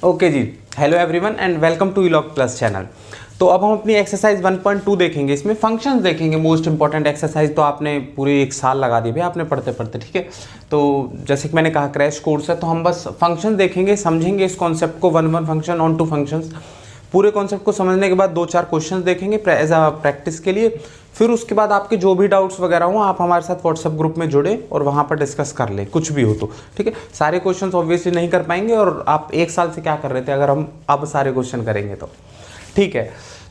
Okay ji, hello everyone and welcome to elog plus channel. तो अब हम अपनी एक्सरसाइज 1.2 देखेंगे। इसमें फंक्शंस देखेंगे, मोस्ट इंपॉर्टेंट एक्सरसाइज। तो आपने पूरे एक साल लगा दी भैया आपने पढ़ते पढ़ते, ठीक है। तो जैसे कि मैंने कहा क्रैश कोर्स है, तो हम बस फंक्शन देखेंगे, समझेंगे इस कॉन्सेप्ट को, one function onto functions. पूरे कॉन्सेप्ट को समझने के बाद 2-4 क्वेश्चन देखेंगे एज अ प्रैक्टिस के लिए। फिर उसके बाद आपके जो भी डाउट्स वगैरह हो आप हमारे साथ व्हाट्सएप ग्रुप में जुड़े और वहाँ पर डिस्कस कर ले, कुछ भी हो तो, ठीक है। सारे क्वेश्चंस ऑब्वियसली नहीं कर पाएंगे, और आप एक साल से क्या कर रहे थे अगर हम अब सारे क्वेश्चन करेंगे तो, ठीक है।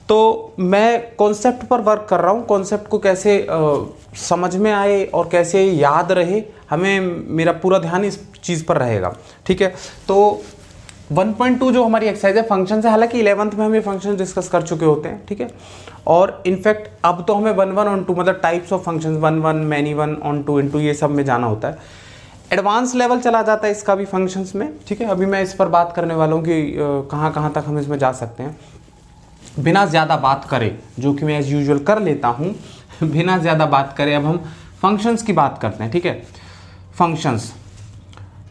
तो मैं कॉन्सेप्ट पर वर्क कर रहा हूँ, कॉन्सेप्ट को कैसे समझ में आए और कैसे याद रहे, हमें मेरा पूरा ध्यान इस चीज़ पर रहेगा, ठीक है। तो 1.2 जो हमारी एक्सरसाइज है फंक्शन है, हालांकि 11th में हम ये फंक्शन डिस्कस कर चुके होते हैं, ठीक है। और इनफैक्ट अब तो हमें 1 ऑन 2 मतलब types of functions 1 many 1 on 2 into ये सब में जाना होता है। एडवांस लेवल चला जाता है इसका भी फंक्शंस में, ठीक है। अभी मैं इस पर बात करने वाला हूँ कि कहाँ कहाँ तक हम इसमें जा सकते हैं बिना ज़्यादा बात करे, जो कि मैं एज यूजुअल कर लेता हूँ। बिना ज़्यादा बात करे अब हम फंक्शंस की बात करते हैं, ठीक है। फंक्शंस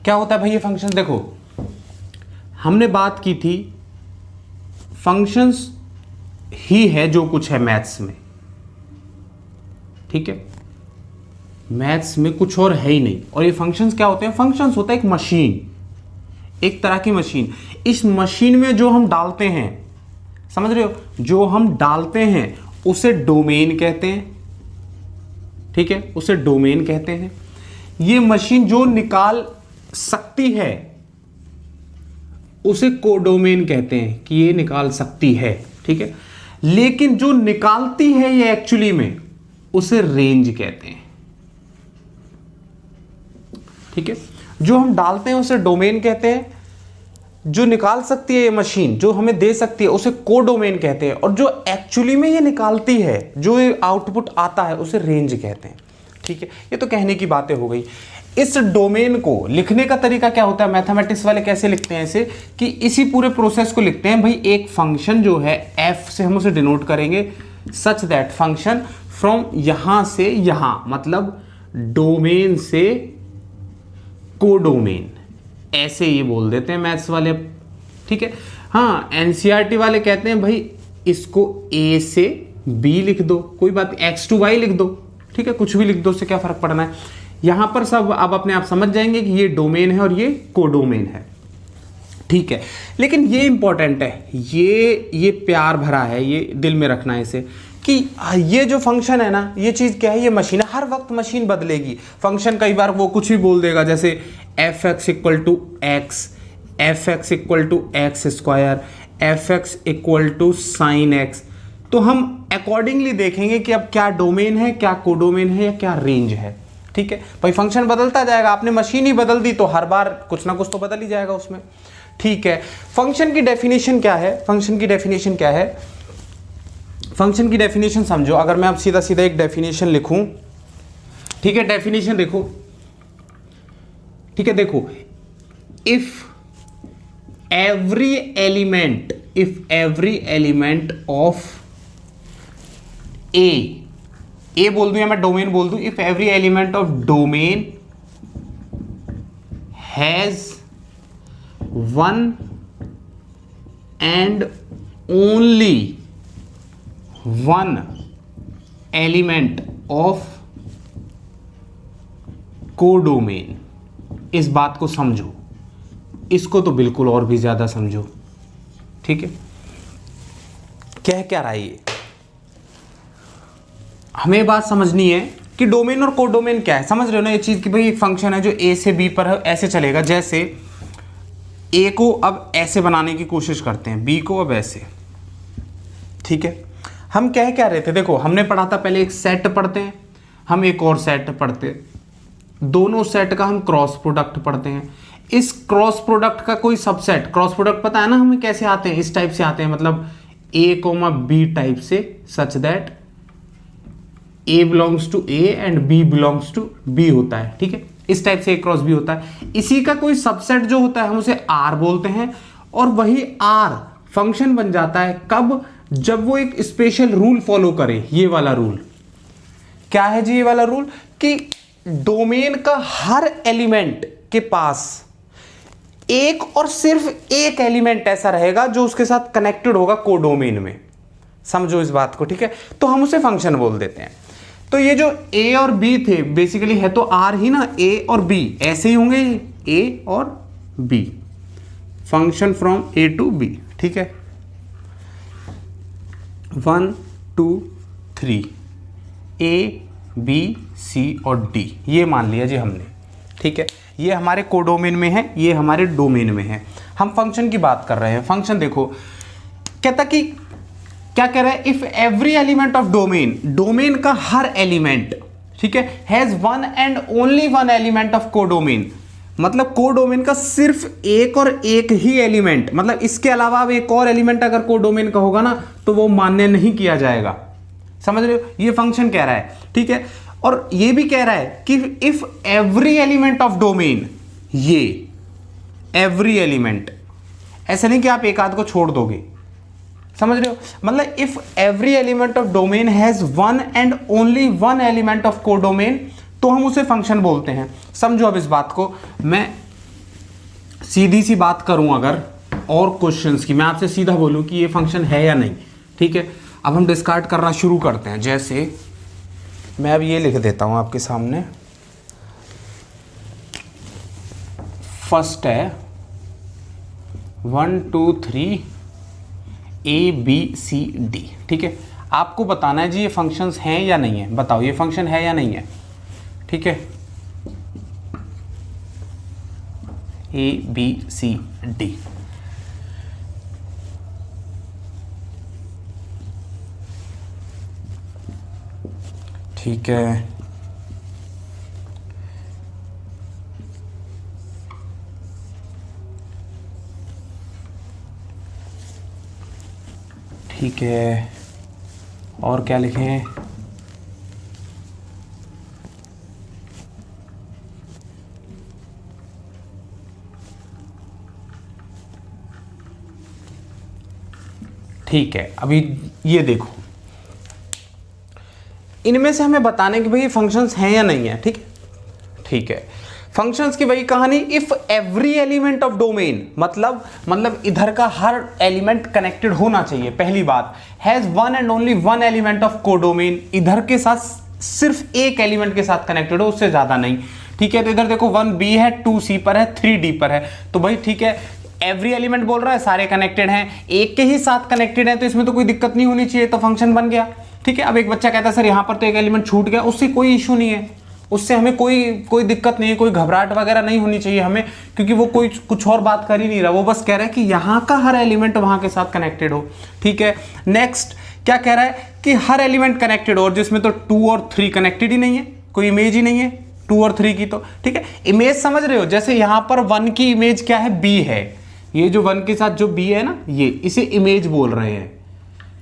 क्या होता है भाई? ये फंक्शन देखो, हमने बात की थी फंक्शंस ही है जो कुछ है मैथ्स में, ठीक है। मैथ्स में कुछ और है ही नहीं। और ये फंक्शंस क्या होते हैं? फंक्शंस होता है एक मशीन, एक तरह की मशीन। इस मशीन में जो हम डालते हैं, समझ रहे हो, जो हम डालते हैं उसे डोमेन कहते हैं, ठीक है, उसे डोमेन कहते हैं। ये मशीन जो निकाल सकती है उसे कोडोमेन कहते हैं कि ये निकाल सकती है, ठीक है। लेकिन जो निकालती है ये एक्चुअली में, उसे रेंज कहते हैं, ठीक है। जो हम डालते हैं उसे डोमेन कहते हैं, जो निकाल सकती है ये मशीन, जो हमें दे सकती है, उसे कोडोमेन कहते हैं। और जो एक्चुअली में ये निकालती है, जो ये आउटपुट आता है, उसे रेंज कहते हैं, ठीक है। ये तो कहने की बातें हो गई। इस डोमेन को लिखने का तरीका क्या होता है? मैथमेटिक्स वाले कैसे लिखते हैं इसे, कि इसी पूरे प्रोसेस को लिखते हैं भाई। एक फंक्शन जो है f से हम उसे डिनोट करेंगे सच दैट फंक्शन फ्रॉम यहां से यहां, मतलब डोमेन से कोडोमेन, ऐसे ये बोल देते हैं मैथ्स वाले, ठीक है। हाँ, एनसीईआरटी वाले कहते हैं भाई इसको a से b लिख दो, कोई बात, x to y लिख दो, ठीक है, कुछ भी लिख दो, उससे क्या फर्क पड़ना है। यहां पर सब अब अपने आप समझ जाएंगे कि ये डोमेन है और ये कोडोमेन है, ठीक है। लेकिन ये इंपॉर्टेंट है, ये प्यार भरा है, ये दिल में रखना है इसे, कि ये जो फंक्शन है ना, ये चीज क्या है? ये मशीन है। हर वक्त मशीन बदलेगी। फंक्शन कई बार वो कुछ भी बोल देगा, जैसे f x equal to x, f x equal to x square, f x equal to sine x. तो हम अकॉर्डिंगली देखेंगे कि अब क्या डोमेन है, क्या कोडोमेन है, या क्या रेंज है, ठीक है भाई। फंक्शन बदलता जाएगा, आपने मशीन ही बदल दी तो हर बार कुछ ना कुछ तो बदल ही जाएगा उसमें, ठीक है। फंक्शन की डेफिनेशन क्या है? फंक्शन की डेफिनेशन क्या है? फंक्शन की डेफिनेशन समझो। अगर मैं अब सीधा सीधा एक डेफिनेशन लिखूं, ठीक है, डेफिनेशन देखो, ठीक है, देखो, इफ एवरी एलिमेंट ऑफ ए बोल दूं या मैं डोमेन बोल दूं, if every element of domain has one and only one element of codomain, इस बात को समझो, इसको तो बिल्कुल और भी ज्यादा समझो, ठीक है। कह क्या रहा है ये? हमें बात समझनी है कि डोमेन और कोडोमेन क्या है। समझ रहे हो ना ये चीज, कि भाई एक फंक्शन है जो ए से बी पर है, ऐसे चलेगा। जैसे ए को अब ऐसे बनाने की कोशिश करते हैं, बी को अब ऐसे, ठीक है। हम कह क्या रहे थे? देखो, हमने पढ़ा था पहले एक सेट पढ़ते हैं, हम एक और सेट पढ़ते हैं, दोनों सेट का हम क्रॉस प्रोडक्ट पढ़ते हैं। इस क्रॉस प्रोडक्ट का कोई सबसेट, क्रॉस प्रोडक्ट पता है ना हमें कैसे आते हैं? इस टाइप से आते हैं, मतलब ए कोमा बी टाइप से, such that A belongs to A and B belongs to B होता है, ठीक है। इस टाइप से A क्रॉस B होता है। इसी का कोई सबसेट जो होता है हम उसे R बोलते हैं, और वही R फंक्शन बन जाता है कब? जब वो एक स्पेशल रूल फॉलो करे। ये वाला रूल क्या है जी? ये वाला रूल कि डोमेन का हर एलिमेंट के पास एक और सिर्फ एक एलिमेंट ऐसा रहेगा जो उसके साथ कनेक्टेड होगा कोडोमेन में। समझो इस बात को, ठीक है। तो हम उसे फंक्शन बोल देते हैं। तो ये जो ए और बी थे बेसिकली है तो आर ही ना, ए और बी ऐसे ही होंगे, ए और b, function from a to b, ठीक है। 1 2 3 ए बी सी और डी, ये मान लिया जी हमने, ठीक है। ये हमारे कोडोमेन में है, ये हमारे डोमेन में है। हम फंक्शन की बात कर रहे हैं। फंक्शन देखो कहता कि क्या कह रहा है, if every element of domain, domain का हर एलिमेंट, ठीक है, has one and only one element of codomain, मतलब कोडोमेन का सिर्फ एक और एक ही एलिमेंट, मतलब इसके अलावा अब एक और एलिमेंट अगर कोडोमेन का होगा ना तो वो मान्य नहीं किया जाएगा। समझ रहे हो, ये फंक्शन कह रहा है, ठीक है। और ये भी कह रहा है कि if every element of domain, ये एवरी एलिमेंट, ऐसा नहीं कि आप एक आध को छोड़ दोगे, समझ रहे हो, मतलब if every element of domain has one and only one element of codomain, तो हम उसे फंक्शन बोलते हैं। समझो अब इस बात को, मैं सीधी सी बात करूं अगर और क्वेश्चंस की, मैं आपसे सीधा बोलूं कि ये फंक्शन है या नहीं, ठीक है। अब हम डिस्कार्ड करना शुरू करते हैं। जैसे मैं अब ये लिख देता हूं आपके सामने, फर्स्ट है 1 2 3 ए बी सी डी, ठीक है। आपको बताना है जी ये फंक्शंस हैं या नहीं है, बताओ ये फंक्शन है या नहीं है, ठीक है। ए बी सी डी, ठीक है। ठीक है, और क्या लिखें, ठीक है। अभी ये देखो, इनमें से हमें बताने कि भाई ये फंक्शंस हैं या नहीं है, ठीक है, ठीक है। फंक्शंस की वही कहानी, if every element of domain, मतलब इधर का हर एलिमेंट कनेक्टेड होना चाहिए, पहली बात। Has one and only one element of codomain, इधर के साथ सिर्फ एक एलिमेंट के साथ कनेक्टेड हो, उससे ज्यादा नहीं, ठीक है। तो इधर देखो 1 बी है, 2 सी पर है, 3 डी पर है, तो भाई ठीक है, एवरी एलिमेंट बोल रहा है सारे कनेक्टेड हैं, एक के ही साथ कनेक्टेड है, तो इसमें तो कोई दिक्कत नहीं होनी चाहिए, तो फंक्शन बन गया, ठीक है। अब एक बच्चा कहता है सर यहाँ पर तो एक एलिमेंट छूट गया, उससे कोई इशू नहीं है, उससे हमें कोई दिक्कत नहीं है, कोई घबराहट वगैरह नहीं होनी चाहिए हमें, क्योंकि वो कोई कुछ और बात कर ही नहीं रहा, वो बस कह रहा है कि यहाँ का हर एलिमेंट वहाँ के साथ कनेक्टेड हो, ठीक है। नेक्स्ट क्या कह रहा है कि हर एलिमेंट कनेक्टेड हो, और जिसमें तो 2 और 3 कनेक्टेड ही नहीं है, कोई इमेज ही नहीं है 2 और 3 की, तो ठीक है। इमेज समझ रहे हो, जैसे यहाँ पर 1 की इमेज क्या है, बी है, ये जो 1 के साथ जो बी है ना, ये इसे इमेज बोल रहे हैं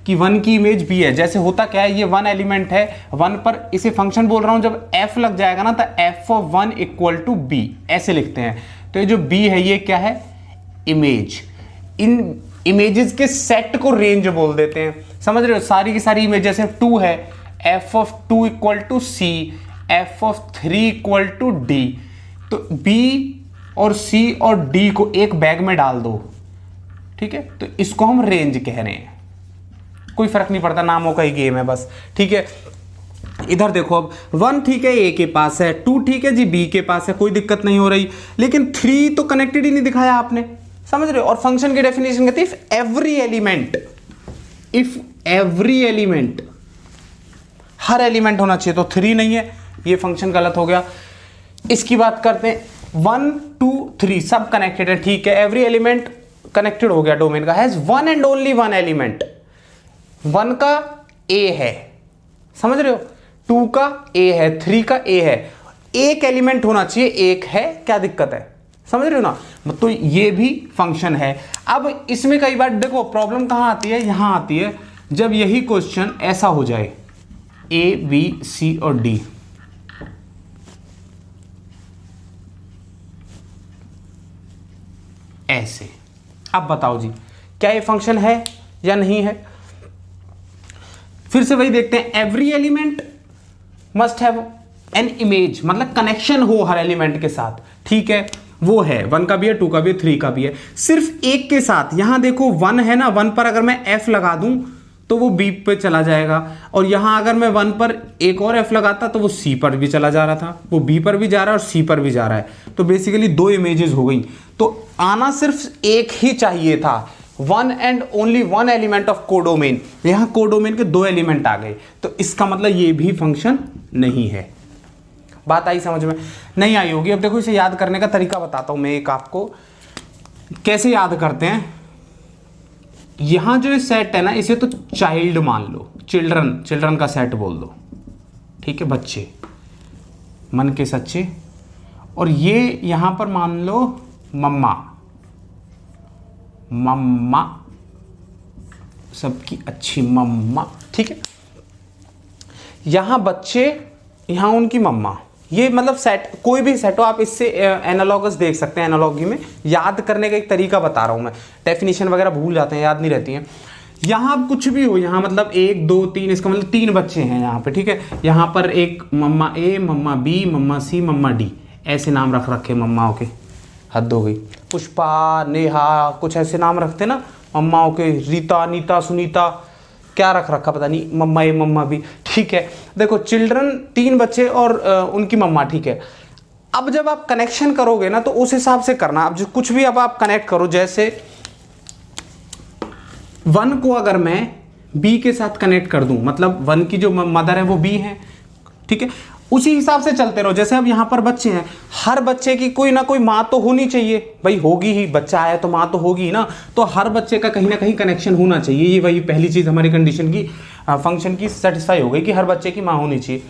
कि 1 की इमेज बी है। जैसे होता क्या है, ये 1 एलिमेंट है, 1 पर इसे फंक्शन बोल रहा हूं, जब f लग जाएगा ना तो f of 1 equal to b ऐसे लिखते हैं। तो ये जो b है ये क्या है, इमेज। इन इमेजेस के सेट को रेंज बोल देते हैं, समझ रहे हो, सारी की सारी इमेज। जैसे 2 है, f of 2 equal to c, f of 3 equal to d, तो b और c और d को एक बैग में डाल दो, ठीक है, तो इसको हम रेंज कह रहे हैं। कोई फर्क नहीं पड़ता, नामों का ही गेम है बस, ठीक है। इधर देखो, अब 1 ठीक है ए के पास है, 2 ठीक है जी बी के पास है, कोई दिक्कत नहीं हो रही, लेकिन 3 तो कनेक्टेड ही नहीं दिखाया आपने, समझ रहे हो। और फंक्शन की डेफिनेशन कहती है if every element, her element होना चाहिए, तो 3 नहीं है, ये फंक्शन गलत हो गया। इसकी बात करते हैं, 1 2 3 सब कनेक्टेड है, ठीक है, एवरी एलिमेंट कनेक्टेड हो गया डोमेन का, has one and only one element, 1 का A है, समझ रहे हो, 2 का A है, 3 का A है, एक एलिमेंट होना चाहिए, एक है, क्या दिक्कत है, समझ रहे हो ना। तो ये भी फंक्शन है। अब इसमें कई बार देखो प्रॉब्लम कहां आती है, यहां आती है, जब यही क्वेश्चन ऐसा हो जाए, A B C और D, ऐसे। अब बताओ जी क्या ये फंक्शन है या नहीं है। फिर से वही देखते हैं, every element must have an image, मतलब कनेक्शन हो हर एलिमेंट के साथ, ठीक है। वो है, 1 का भी है, 2 का भी है, 3 का भी है, सिर्फ एक के साथ। यहां देखो 1 है ना, 1 पर अगर मैं F लगा दूं तो वो B पे चला जाएगा, और यहां अगर मैं 1 पर एक और F लगाता तो वो C पर भी चला जा रहा था, वो B पर भी जा रहा है और C पर भी जा रहा है। तो बेसिकली 2 इमेजेस हो गई। तो आना सिर्फ एक ही चाहिए था, 1 and only 1 element of codomain. यहां कोडोमेन के 2 एलिमेंट आ गए, तो इसका मतलब ये भी फंक्शन नहीं है। बात आई समझ में? नहीं आई होगी। अब देखो इसे याद करने का तरीका बताता हूं मैं एक आपको, कैसे याद करते हैं। यहां जो सेट है ना, इसे तो चाइल्ड मान लो, चिल्ड्रन का सेट बोल दो, ठीक है, बच्चे, मन के सच्चे। और ये यहां पर मान लो मम्मा, मम्मा सबकी अच्छी मम्मा, ठीक है। यहां बच्चे, यहां उनकी मम्मा, ये मतलब सेट, कोई भी सेट हो आप इससे एनालॉगस देख सकते हैं। एनालॉगी में याद करने का एक तरीका बता रहा हूं मैं, डेफिनेशन वगैरह भूल जाते हैं, याद नहीं रहती हैं। यहां कुछ भी हो, यहां मतलब 1 2 3, इसका मतलब 3 बच्चे हैं यहां पे, ठीक है। यहां पर एक मम्मा ए, मम्मा बी, मम्मा सी, मम्मा डी, ऐसे नाम रख रखे मम्माओं के। हद हो गई। पुष्पा, नेहा, कुछ ऐसे नाम रखते ना मम्माओं के, रीता, नीता, सुनीता, क्या रख रखा पता नहीं, मम्मा ए, मम्मा बी, ठीक है। देखो चिल्ड्रन 3 बच्चे और उनकी मम्मा, ठीक है। अब जब आप कनेक्शन करोगे ना तो उस हिसाब से करना। अब जो कुछ भी अब आप कनेक्ट करो, जैसे 1 को अगर मैं B के साथ कनेक्ट कर दूं, मतलब 1 की जो मदर है वो B है, ठीक है। उसी हिसाब से चलते रहो। जैसे अब यहां पर बच्चे हैं, हर बच्चे की कोई ना कोई माँ तो होनी चाहिए भाई, होगी ही, बच्चा आया तो माँ तो होगी ना। तो हर बच्चे का कहीं ना कहीं कनेक्शन होना चाहिए। ये वही पहली चीज हमारी कंडीशन की, फंक्शन की सेटिस्फाई हो गई कि हर बच्चे की माँ होनी चाहिए।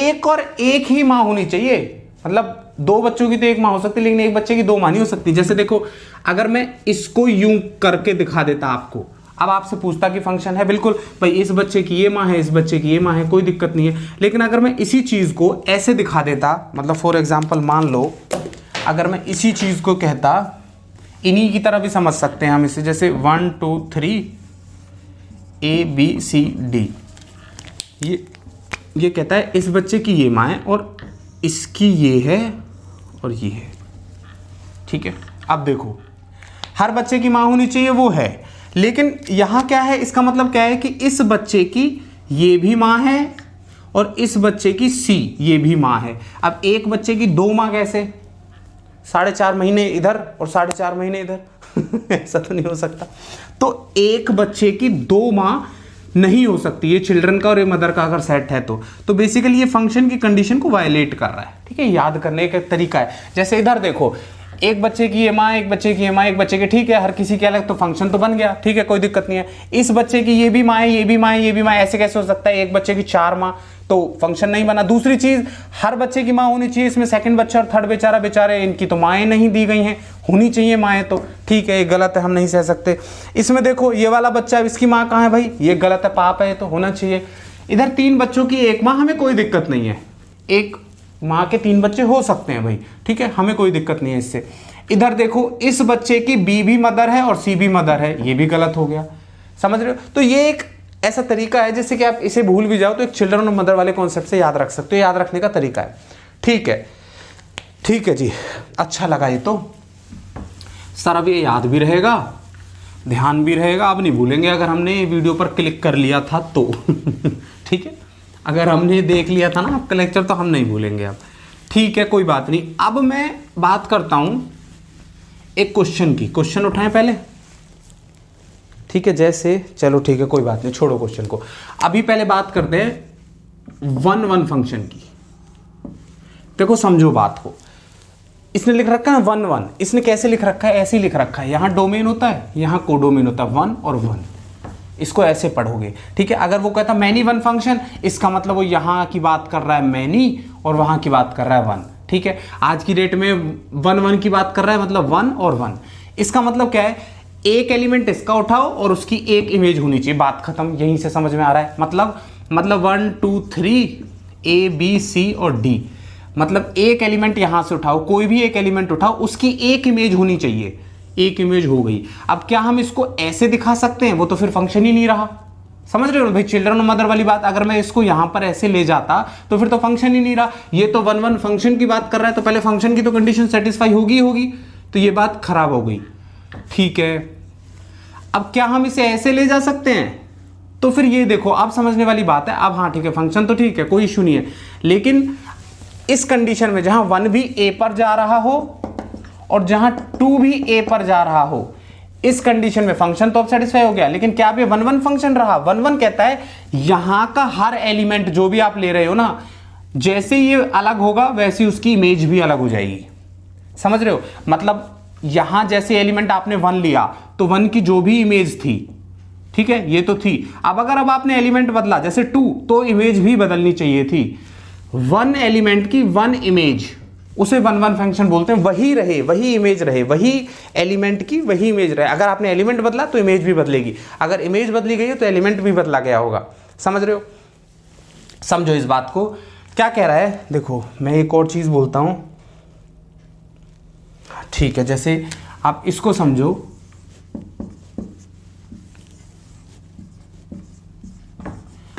एक और एक ही माँ होनी चाहिए, मतलब 2 बच्चों की तो एक माँ हो सकती है, लेकिन एक बच्चे की 2 माँ नहीं हो सकती। जैसे देखो अगर मैं इसको यूं करके दिखा देता आपको, अब आपसे पूछता कि फंक्शन है, बिल्कुल भाई इस बच्चे की ये माँ है, इस बच्चे की ये माँ है, कोई दिक्कत नहीं है। लेकिन अगर मैं इसी चीज को ऐसे दिखा देता, मतलब फॉर एग्जांपल मान लो अगर मैं इसी चीज को कहता, इन्हीं की तरह भी समझ सकते हैं हम इसे, जैसे 1 2 3 ABCD, ये कहता है इस बच्चे की ये माँ है और इसकी ये है और ये है, ठीक है। अब देखो हर बच्चे की माँ होनी चाहिए, वो है, लेकिन यहां क्या है, इसका मतलब क्या है कि इस बच्चे की ये भी माँ है और इस बच्चे की C ये भी माँ है। अब एक बच्चे की 2 माँ कैसे, 4.5 महीने इधर और 4.5 महीने इधर ऐसा तो नहीं हो सकता। तो एक बच्चे की 2 माँ नहीं हो सकती, ये चिल्ड्रन का और ये मदर का अगर सेट है तो बेसिकली ये फंक्शन की कंडीशन को वायलेट कर रहा है, ठीक है। याद करने का तरीका है। जैसे इधर देखो, एक बच्चे की ये माँ, एक बच्चे की ये माँ, एक बच्चे की, ठीक है, हर किसी के अलग, तो फंक्शन तो बन गया, ठीक है, कोई दिक्कत नहीं है। इस बच्चे की ये भी माँ है, ये भी माँ है, ये भी माँ है, ऐसे कैसे हो सकता है? एक बच्चे की 4 माँ, तो फंक्शन नहीं बना। दूसरी चीज, हर बच्चे की माँ होनी चाहिए, इसमें सेकंड बच्चा और थर्ड बेचारा, बेचारे इनकी तो माएँ नहीं दी गई हैं, होनी चाहिए माएँ, तो ठीक है, ये गलत है, हम नहीं सह सकते। इसमें देखो ये वाला बच्चा, इसकी माँ कहाँ है भाई, ये गलत है, पाप है, तो होना चाहिए। इधर 3 बच्चों की एक माँ, हमें कोई दिक्कत नहीं है, एक माँ के 3 बच्चे हो सकते हैं भाई, ठीक है, हमें कोई दिक्कत नहीं है इससे। इधर देखो इस बच्चे की B भी मदर है और C भी मदर है, ये भी गलत हो गया, समझ रहे हो? तो ये एक ऐसा तरीका है जिससे कि आप इसे भूल भी जाओ तो एक चिल्ड्रन और मदर वाले कॉन्सेप्ट से याद रख सकते हो, याद रखने का तरीका है, ठीक है। ठीक है जी, अच्छा लगा ये तो सर, अब ये याद भी रहेगा, ध्यान भी रहेगा, अब नहीं भूलेंगे अगर हमने ये वीडियो पर क्लिक कर लिया था तो ठीक है, अगर हमने देख लिया था ना आपका लेक्चर तो हम नहीं भूलेंगे अब, ठीक है, कोई बात नहीं। अब मैं बात करता हूं एक क्वेश्चन की, क्वेश्चन उठाएं पहले, ठीक है, जैसे चलो ठीक है, कोई बात नहीं, छोड़ो क्वेश्चन को, अभी पहले बात करते हैं 1 फंक्शन की। देखो समझो बात को, इसने लिख रखा है 1 1, इसने कैसे लिख रखा है, ऐसे ही लिख रखा है, यहां डोमेन होता है, यहां कोडोमेन होता है, 1 और 1, इसको ऐसे पढ़ोगे, ठीक है। अगर वो कहता मैनी 1 फंक्शन, इसका मतलब वो यहां की बात कर रहा है मैनी और वहां की बात कर रहा है 1, ठीक है। आज की डेट में 1 1 की बात कर रहा है, मतलब 1 और 1, इसका मतलब क्या है, एक एलिमेंट इसका उठाओ और उसकी एक इमेज होनी चाहिए, बात खत्म, यहीं से समझ में आ रहा है। मतलब 1 2 3 ABC और D, मतलब एक एलिमेंट यहां से उठाओ, कोई भी एक एलिमेंट उठाओ, उसकी एक इमेज होनी चाहिए, एक इमेज हो गई। अब क्या हम इसको ऐसे दिखा सकते हैं, वो तो फिर फंक्शन ही नहीं रहा, समझ रहे हो भाई, चिल्ड्रन और मदर वाली बात। अगर मैं इसको यहां पर ऐसे ले जाता तो फिर तो फंक्शन ही नहीं रहा। ये तो 1 1 फंक्शन की बात कर रहा है, तो पहले फंक्शन की तो कंडीशन सेटिस्फाई होगी, तो ये बात खराब हो गई। ठीक है, अब क्या हम इसे ऐसे ले जा सकते हैं? तो फिर ये देखो, अब समझने वाली बात है। अब हाँ ठीक है, फंक्शन तो ठीक है, कोई इशू नहीं है, लेकिन इस कंडीशन में जहां 1 भी ए पर जा रहा हो और जहां 2 भी ए पर जा रहा हो, इस कंडीशन में फंक्शन तो अब सेटिस्फाई हो गया। लेकिन क्या अब ये 1 1 फंक्शन रहा? 1 1 कहता है यहां का हर एलिमेंट जो भी आप ले रहे हो ना, जैसे ये अलग होगा वैसे उसकी इमेज भी अलग हो जाएगी। समझ रहे हो? मतलब यहां जैसे एलिमेंट आपने 1 लिया तो 1 की जो भी इमेज थी, ठीक है, ये तो थी। अब अगर अब आपने एलिमेंट बदला जैसे 2, तो इमेज भी बदलनी चाहिए थी। 1 एलिमेंट की 1 इमेज, उसे 1 1 फंक्शन बोलते हैं। वही रहे, वही इमेज रहे, वही एलिमेंट की वही इमेज रहे। अगर आपने एलिमेंट बदला तो इमेज भी बदलेगी, अगर इमेज बदली गई है तो एलिमेंट भी बदला गया होगा। समझ रहे हो? समझो इस बात को। क्या कह रहा है देखो, मैं एक और चीज बोलता हूं, ठीक है, जैसे आप इसको समझो,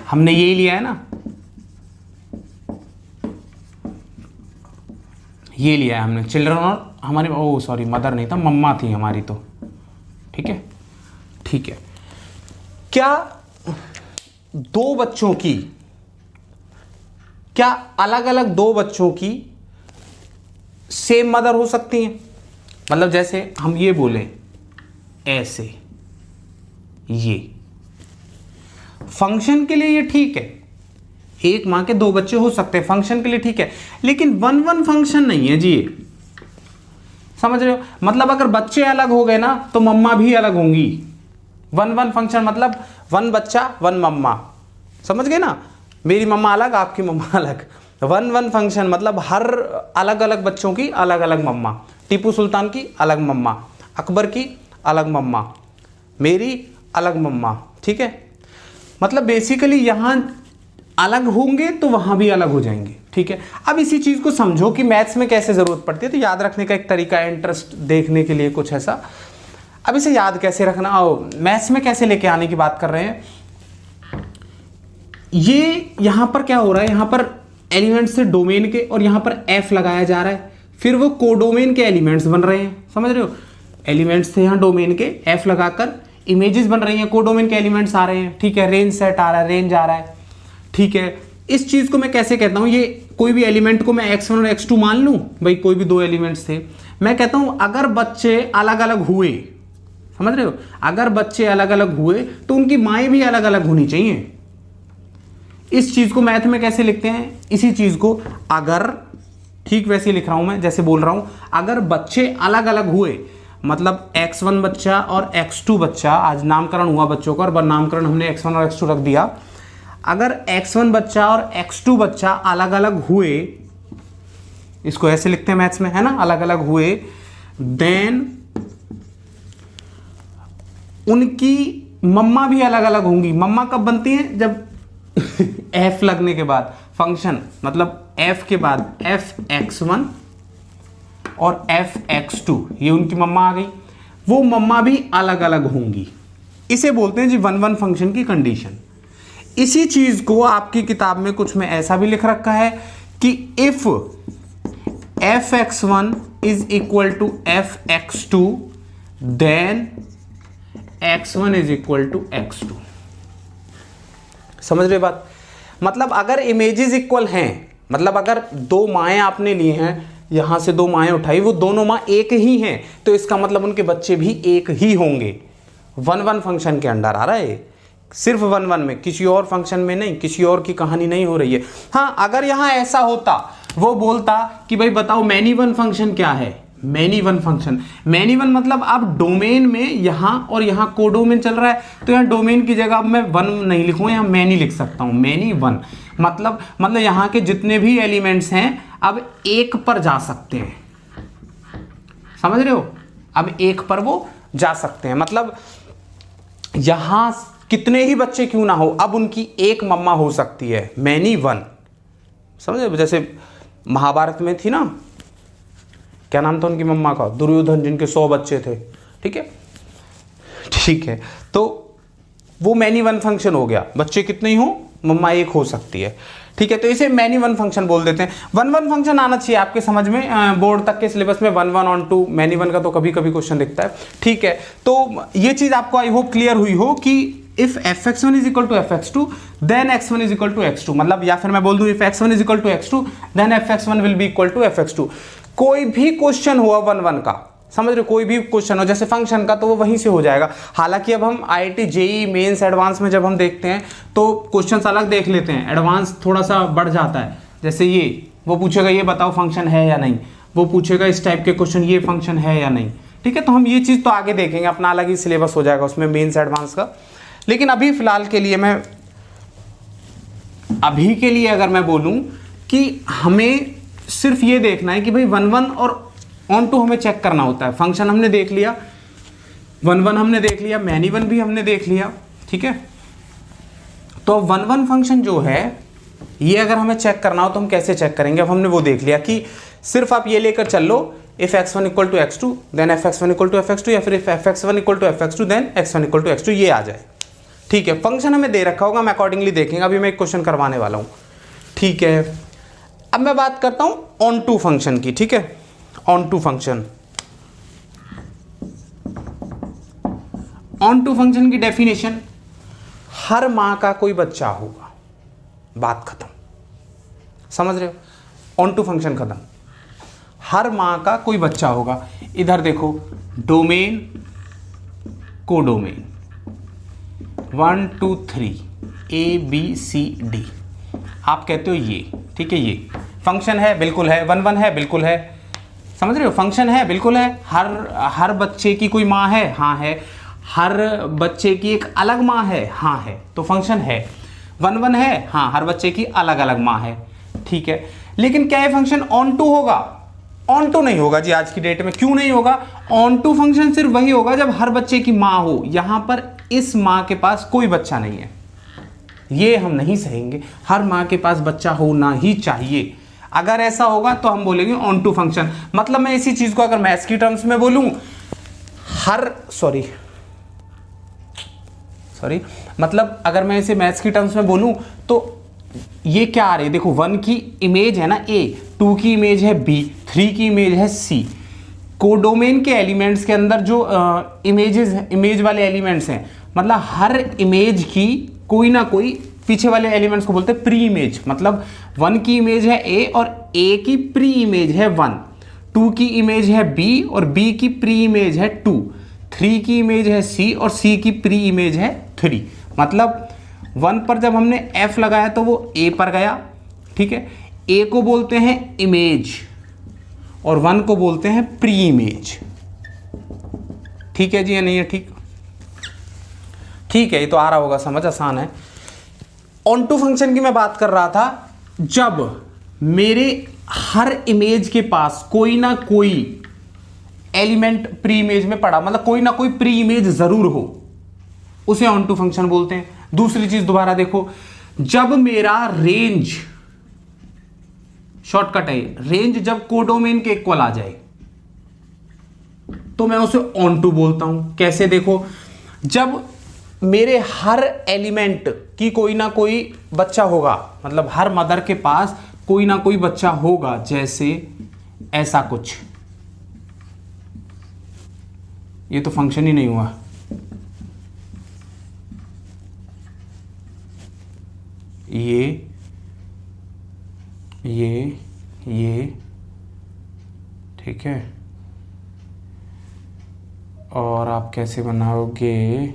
हमने यही लिया है ना, ये लिया है हमने चिल्ड्रन, और हमारी ओ सॉरी मदर नहीं था, मम्मा थी हमारी, तो ठीक है। ठीक है, क्या दो बच्चों की, क्या अलग अलग दो बच्चों की सेम मदर हो सकती हैं? मतलब जैसे हम ये बोले ऐसे, ये फंक्शन के लिए ये ठीक है, एक मां के दो बच्चे हो सकते हैं, फंक्शन के लिए ठीक है, लेकिन 1 1 फंक्शन नहीं है जी ये। समझ रहे हो? मतलब अगर बच्चे अलग हो गए ना तो मम्मा भी अलग होंगी। 1 1 फंक्शन मतलब 1 बच्चा 1 मम्मा, समझ गए ना? मेरी मम्मा अलग, आपकी मम्मा अलग। 1 1 फंक्शन मतलब हर अलग अलग बच्चों की अलग अलग मम्मा। टीपू सुल्तान की अलग मम्मा, अकबर की अलग मम्मा, मेरी अलग मम्मा। ठीक है, मतलब बेसिकली यहां अलग होंगे तो वहां भी अलग हो जाएंगे। ठीक है, अब इसी चीज को समझो कि मैथ्स में कैसे जरूरत पड़ती है, तो याद रखने का एक तरीका है, इंटरेस्ट देखने के लिए कुछ ऐसा। अब इसे याद कैसे रखना, आओ मैथ्स में कैसे लेके आने की बात कर रहे हैं। ये यहां पर क्या हो रहा है, यहां पर एलिमेंट से डोमेन के, और यहां पर एफ लगाया जा रहा है, फिर वो कोडोमेन के एलिमेंट्स बन रहे हैं। समझ रहे हो? एलिमेंट्स से यहां डोमेन के एफ लगाकर इमेजेस बन रही हैं, कोडोमेन के एलिमेंट्स आ रहे हैं। ठीक है, रेंज सेट आ रहा है, रेंज आ रहा है। ठीक है, इस चीज को मैं कैसे कहता हूं, ये कोई भी एलिमेंट को मैं x1 और x2 मान लूं, भाई कोई भी दो एलिमेंट्स थे, मैं कहता हूं अगर बच्चे अलग अलग हुए, समझ रहे हो, अगर बच्चे अलग अलग हुए तो उनकी माएँ भी अलग अलग होनी चाहिए। इस चीज को मैथ में कैसे लिखते हैं, इसी चीज को अगर, ठीक वैसे लिख रहा हूं मैं जैसे बोल रहा हूं, अगर बच्चे अलग अलग हुए मतलब x1 बच्चा और x2 बच्चा, आज नामकरण हुआ बच्चों का और नामकरण हमने x1 और x2 रख दिया। अगर x1 बच्चा और x2 बच्चा अलग अलग हुए, इसको ऐसे लिखते हैं मैथ्स में, है ना, अलग अलग हुए, देन उनकी मम्मा भी अलग अलग होंगी। मम्मा कब बनती हैं? जब f लगने के बाद, फंक्शन मतलब f के बाद f(x1) और f(x2), ये उनकी मम्मा आ गई, वो मम्मा भी अलग अलग होंगी। इसे बोलते हैं जी 1 1 फंक्शन की कंडीशन। इसी चीज को आपकी किताब में कुछ में ऐसा भी लिख रखा है कि if f(x1) is equal to f(x2) then x1 is equal to x2। समझ रहे बात? मतलब अगर इमेजेस इक्वल हैं, मतलब अगर दो माएँ आपने ली हैं, यहां से दो माएँ उठाई, वो दोनों माँ एक ही हैं, तो इसका मतलब उनके बच्चे भी एक ही होंगे। 1 1 फंक्शन के अंडर आ रहा है, सिर्फ 1 1 में, किसी और फंक्शन में नहीं, किसी और की कहानी नहीं हो रही है। हाँ, अगर यहां ऐसा होता, वो बोलता कि भाई बताओ मैनी वन फंक्शन क्या है। Many one function, many one मतलब आप डोमेन में यहां और यहां कोडोमेन चल रहा है, तो यहां डोमेन की जगह अब मैं 1 नहीं लिखूंगा, यहां मैनी लिख सकता हूं, मैनी वन। मतलब यहां के जितने भी एलिमेंट्स हैं अब एक पर जा सकते हैं। समझ रहे हो? अब एक पर वो जा सकते हैं, मतलब यहां कितने ही बच्चे क्यों ना हो, अब उनकी एक मम्मा हो सकती है, मैनी वन। समझे? जैसे महाभारत में थी ना, क्या नाम था उनकी मम्मा का, दुर्योधन, जिनके 100 बच्चे थे। ठीक है, ठीक है, तो वो मैनी वन फंक्शन हो गया। बच्चे कितने ही हो, मम्मा एक हो सकती है, ठीक है। तो इसे मैनी वन फंक्शन बोल देते हैं। वन वन फंक्शन आना चाहिए आपके समझ में, बोर्ड तक के सिलेबस में one one onto many one का तो कभी कभी क्वेश्चन दिखता है, ठीक है। तो ये चीज आपको आई होप क्लियर हुई हो कि if fx1 is equal to fx2 then x1 is equal to x2, मतलब या फिर मैं बोल दूं if x1 is equal to x2 then fx1 will be equal to fx2। कोई भी क्वेश्चन हुआ वन वन का, समझ रहे हो, कोई भी क्वेश्चन हो जैसे फंक्शन का, तो वो वहीं से हो जाएगा। हालांकि अब हम IIT JEE मेंस एडवांस में जब हम देखते हैं तो क्वेश्चंस अलग देख लेते हैं, एडवांस थोड़ा सा बढ़ जाता है। जैसे ये वो पूछेगा ये बताओ फंक्शन है या नहीं, वो पूछेगा इस टाइप के क्वेश्चन ये फंक्शन है या नहीं, ठीक है। तो हम ये चीज़ तो आगे देखेंगे, अपना अलग ही सिलेबस हो जाएगा उसमें मेंस एडवांस का। लेकिन अभी फिलहाल के लिए अभी के लिए अगर मैं बोलूं कि हमें सिर्फ ये देखना है कि भाई वन वन और ऑन टू हमें चेक करना होता है। फंक्शन हमने देख लिया, वन वन हमने देख लिया, मैनी वन भी हमने देख लिया, ठीक है। तो वन वन फंक्शन जो है ये अगर हमें चेक करना हो तो हम कैसे चेक करेंगे। अब हमने वो देख लिया कि सिर्फ आप ये लेकर चल लो if x1 equal to x2 then fx1 equal to fx2, या फिर if fx1 equal to fx2 then x1 equal to x2, ये आ जाए, ठीक है। फंक्शन हमें दे रखा होगा, हम अकॉर्डिंगली देखेंगे। अभी मैं एक क्वेश्चन करवाने वाला हूं, ठीक है। अब मैं बात करता हूं ऑन टू फंक्शन की, ठीक है। Onto function, onto function की डेफिनेशन, हर मां का कोई बच्चा होगा, बात खत्म, समझ रहे हो। ऑन टू फंक्शन खत्म, हर मां का कोई बच्चा होगा। इधर देखो डोमेन कोडोमेन 1 2 3 ABCD, आप कहते हो ये, ठीक है। ये फंक्शन है, बिल्कुल है। वन वन है, बिल्कुल है, समझ रहे हो। फंक्शन है, बिल्कुल है। हर बच्चे की कोई माँ है, हाँ है। हर बच्चे की एक अलग माँ है, हाँ है, तो फंक्शन है। वन वन है, हाँ, हर बच्चे की अलग अलग माँ है, ठीक है। लेकिन क्या ये फंक्शन ऑन टू होगा? ऑन टू नहीं होगा जी आज की डेट में। क्यों नहीं होगा? ऑन टू फंक्शन सिर्फ वही होगा जब हर बच्चे की माँ हो। यहां पर इस माँ के पास कोई बच्चा नहीं है, ये हम नहीं सहेंगे। हर माँ के पास बच्चा होना ही चाहिए। अगर ऐसा होगा तो हम बोलेंगे ऑन टू फंक्शन। मतलब मैं इसी चीज को अगर मैथ्स की टर्म्स में बोलूं, मतलब अगर मैं इसे मैथ्स की टर्म्स में बोलूं तो ये क्या आ रही है, देखो 1 की इमेज है ना A, 2 की इमेज है B, 3 की इमेज है C। कोडोमेन के एलिमेंट्स के अंदर जो इमेज वाले एलिमेंट्स हैं, मतलब हर इमेज की कोई ना कोई, पीछे वाले एलिमेंट्स को बोलते हैं प्री इमेज। मतलब 1 की इमेज है A और A की प्री इमेज है 1, 2 की इमेज है B और B की प्री इमेज है 2, 3 की इमेज है C और C की प्री इमेज है 3। मतलब 1 पर जब हमने F लगाया तो वो A पर गया, ठीक है। A को बोलते हैं इमेज और 1 को बोलते हैं प्री इमेज, ठीक है जी या नहीं है? ठीक है, ये तो आ रहा होगा समझ, आसान है। ऑन टू फंक्शन की मैं बात कर रहा था जब मेरे हर इमेज के पास कोई ना कोई एलिमेंट प्री इमेज में पड़ा, मतलब कोई ना कोई प्री इमेज जरूर हो, उसे ऑन टू फंक्शन बोलते हैं। दूसरी चीज दोबारा देखो, जब मेरा रेंज, शॉर्टकट है, रेंज जब कोडोमेन के इक्वल आ जाए तो मैं उसे ऑन टू बोलता हूं। कैसे? देखो, जब मेरे हर एलिमेंट की कोई ना कोई बच्चा होगा, मतलब हर मदर के पास कोई ना कोई बच्चा होगा, जैसे ऐसा कुछ, ये तो फंक्शन ही नहीं हुआ। ये ठीक है। और आप कैसे बनाओगे?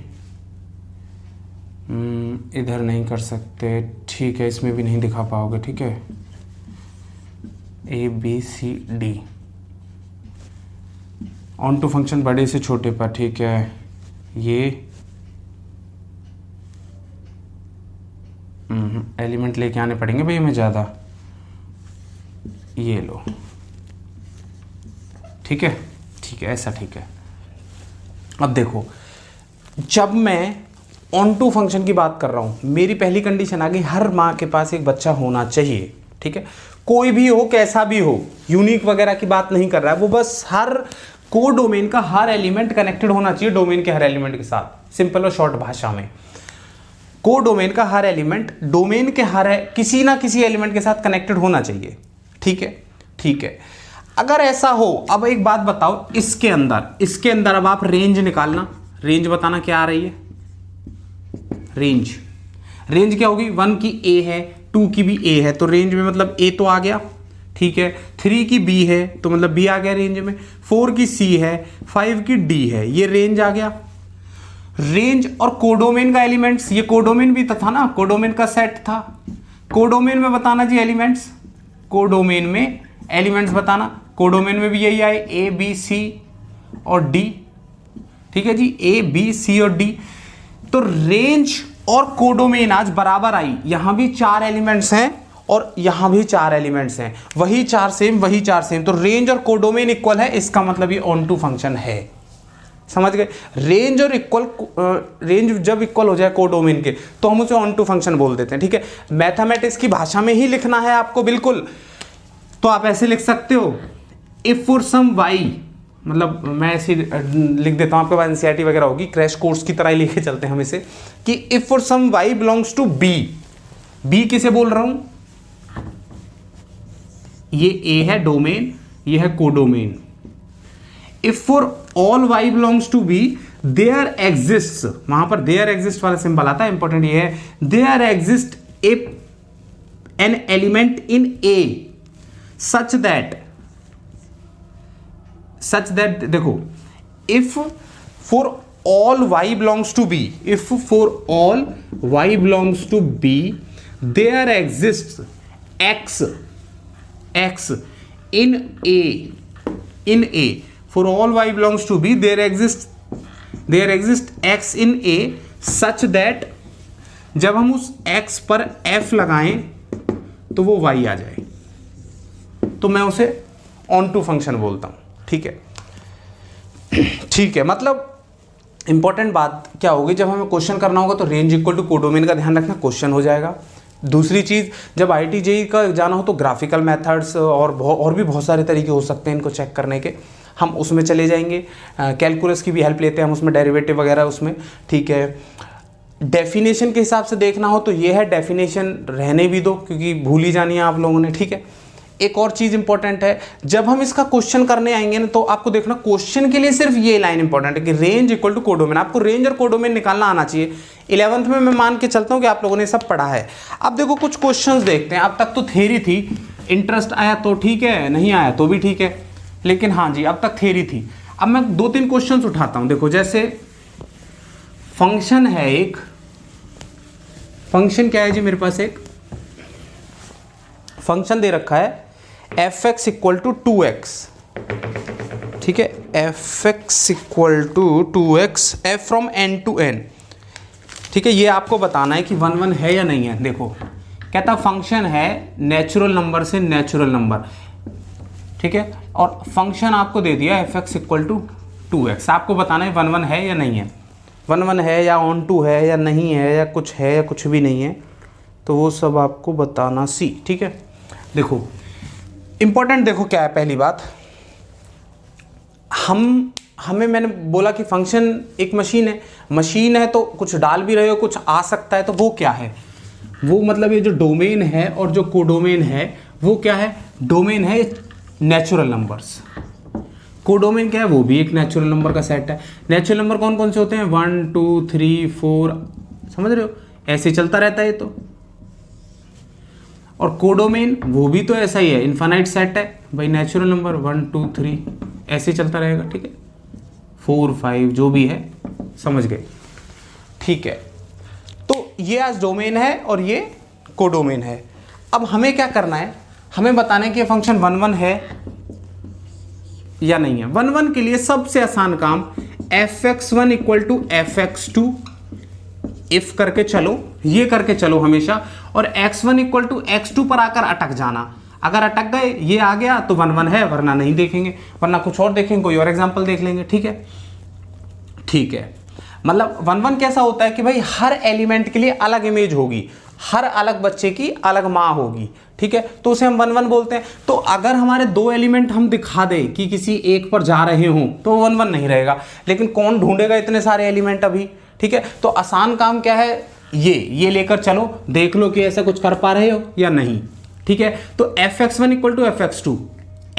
इधर नहीं कर सकते, ठीक है, इसमें भी नहीं दिखा पाओगे, ठीक है। ABCD ऑन टू फंक्शन बड़े से छोटे पर, ठीक है। ये एलिमेंट लेके आने पड़ेंगे भाई हमें ज़्यादा, ये लो, ठीक है, ऐसा ठीक है। अब देखो, जब मैं ऑन टू फंक्शन की बात कर रहा हूं, मेरी पहली कंडीशन आ गई, हर माँ के पास एक बच्चा होना चाहिए, ठीक है। कोई भी हो, कैसा भी हो, यूनिक वगैरह की बात नहीं कर रहा है वो, बस हर कोडोमेन का हर एलिमेंट कनेक्टेड होना चाहिए डोमेन के हर एलिमेंट के साथ, सिंपल और शॉर्ट भाषा में। कोडोमेन का हर एलिमेंट डोमेन के हर किसी ना किसी एलिमेंट के साथ कनेक्टेड होना चाहिए। ठीक है, ठीक है। अगर ऐसा हो, अब एक बात बताओ, इसके अंदर अब आप रेंज निकालना, रेंज बताना क्या आ रही है, रेंज क्या होगी, 1 की ए है, 2 की भी ए है, तो रेंज में मतलब ए तो आ गया। ठीक है, 3 की बी है तो मतलब बी आ गया रेंज में, 4 की सी है, 5 की डी है, ये रेंज आ गया। रेंज और कोडोमेन का एलिमेंट्स, ये कोडोमेन भी तो था ना, कोडोमेन का सेट था। कोडोमेन में बताना जी एलिमेंट्स, कोडोमेन में एलिमेंट्स बताना, कोडोमेन में भी यही आए ए बी सी और डी। ठीक है जी, ए बी सी और डी। तो रेंज और कोडोमेन आज बराबर आई, यहां भी 4 एलिमेंट्स हैं और यहां भी 4 एलिमेंट्स हैं, वही 4 सेम वही 4 सेम, तो रेंज और कोडोमेन इक्वल है, इसका मतलब ये ऑन टू फंक्शन है। समझ गए, रेंज और इक्वल, रेंज जब इक्वल हो जाए कोडोमेन के तो हम उसे ऑन टू फंक्शन बोल देते हैं। ठीक है, मैथमेटिक्स की भाषा में ही लिखना है आपको बिल्कुल, तो आप ऐसे लिख सकते हो, इफ फॉर सम वाई, मतलब मैं ऐसे लिख देता हूं, आपके पास एनसीईआरटी वगैरह होगी, क्रैश कोर्स की तरह ही लेके चलते हैं हम इसे, कि if for some y belongs to b, b किसे बोल रहा हूं, ये ए है डोमेन, ये है codomain. If for all y belongs to b there exist, वहां पर देयर एग्जिस्ट वाला सिंबल आता है, इंपॉर्टेंट ये है, there exist an element in a such that देखो, if for all y belongs to b, if for all y belongs to b there exist x in a, for all y belongs to b there exists x in a such that जब हम उस x पर f लगाएं तो वो y आ जाए, तो मैं उसे ऑन टू फंक्शन बोलता हूं। ठीक है, ठीक है, मतलब इंपॉर्टेंट बात क्या होगी, जब हमें क्वेश्चन करना होगा तो रेंज इक्वल टू कोडोमेन का ध्यान रखना, क्वेश्चन हो जाएगा। दूसरी चीज़, जब IIT JEE का जाना हो तो ग्राफिकल मेथड्स और भी बहुत सारे तरीके हो सकते हैं इनको चेक करने के, हम उसमें चले जाएंगे। कैलकुलस की भी हेल्प लेते हैं हम उसमें, डेरिवेटिव वगैरह उसमें। ठीक है, डेफिनेशन के हिसाब से देखना हो तो ये है, डेफिनेशन रहने भी दो क्योंकि भूल ही जानी है आप लोगों ने। ठीक है, एक और चीज़ इंपॉर्टेंट है, जब हम इसका क्वेश्चन करने आएंगे ना तो आपको देखना क्वेश्चन के लिए सिर्फ ये लाइन इंपॉर्टेंट है कि रेंज इक्वल टू कोडोमेन, आपको रेंज और कोडोमेन निकालना आना चाहिए। 11th में मैं मान के चलता हूँ कि आप लोगों ने सब पढ़ा है। अब देखो कुछ क्वेश्चंस देखते हैं, अब तक तो थ्योरी थी, इंटरेस्ट आया तो ठीक है, नहीं आया तो भी ठीक है, लेकिन हाँ जी अब तक थ्योरी थी। अब मैं 2-3 क्वेश्चंस उठाता हूँ। देखो जैसे फंक्शन है एक, फंक्शन क्या है जी, मेरे पास एक फंक्शन दे रखा है f x equal to 2x। ठीक है, f x equal to 2x f from n to n। ठीक है, ये आपको बताना है कि 1 1 है या नहीं है। देखो कहता फंक्शन है नेचुरल नंबर से नेचुरल नंबर। ठीक है, और फंक्शन आपको दे दिया F x equal to 2x, आपको बताना है 1 1 है या नहीं है, 1 1 है या ऑन टू है या नहीं है या कुछ भी नहीं है, तो वो सब आपको बताना सी। ठीक है, देखो इंपॉर्टेंट देखो क्या है, पहली बात हमें मैंने बोला कि फंक्शन एक मशीन है तो कुछ डाल भी रहे हो, कुछ आ सकता है, तो वो क्या है, वो मतलब ये जो डोमेन है और जो कोडोमेन है वो क्या है, डोमेन है नेचुरल नंबर्स, कोडोमेन क्या है, वो भी एक नेचुरल नंबर का सेट है। नेचुरल नंबर कौन कौन से होते हैं, 1 2 3 4, समझ रहे हो, ऐसे चलता रहता है तो। और कोडोमेन वो भी तो ऐसा ही है, इनफाइनाइट सेट है भाई, नेचुरल नंबर 1 2 3 ऐसे चलता रहेगा। ठीक है, 4 5 जो भी है, समझ गए। ठीक है, तो ये आज डोमेन है और ये कोडोमेन है। अब हमें क्या करना है, हमें बताना है कि फंक्शन 1 1 है या नहीं है। 1 1 के लिए सबसे आसान काम fx1 equal to fx2 if करके चलो, ये करके चलो हमेशा, और x1 इक्वल टू x2 पर आकर अटक जाना। अगर अटक गए, ये आ गया तो 1 1 है, वरना नहीं देखेंगे, वरना कुछ और देखेंगे, कोई और एग्जांपल देख लेंगे। ठीक है, ठीक है, मतलब 1 1 कैसा होता है कि भाई हर एलिमेंट के लिए अलग इमेज होगी, हर अलग बच्चे की अलग माँ होगी। ठीक है, तो उसे हम 1 1 बोलते हैं। तो अगर हमारे 2 एलिमेंट हम दिखा दें कि किसी एक पर जा रहे हों तो 1 1 नहीं रहेगा, लेकिन कौन ढूंढेगा इतने सारे एलिमेंट अभी। ठीक है, तो आसान काम क्या है, ये लेकर चलो, देख लो कि ऐसा कुछ कर पा रहे हो या नहीं। ठीक है, तो fx1 equal to fx2,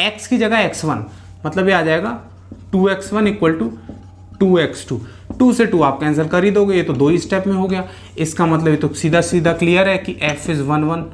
x की जगह x1, मतलब ये आ जाएगा 2x1 इक्वल टू 2x2। 2 से 2 आप कैंसिल कर ही दोगे, ये तो 2 ही स्टेप में हो गया। इसका मतलब ये तो सीधा सीधा क्लियर है कि f इज 1 1।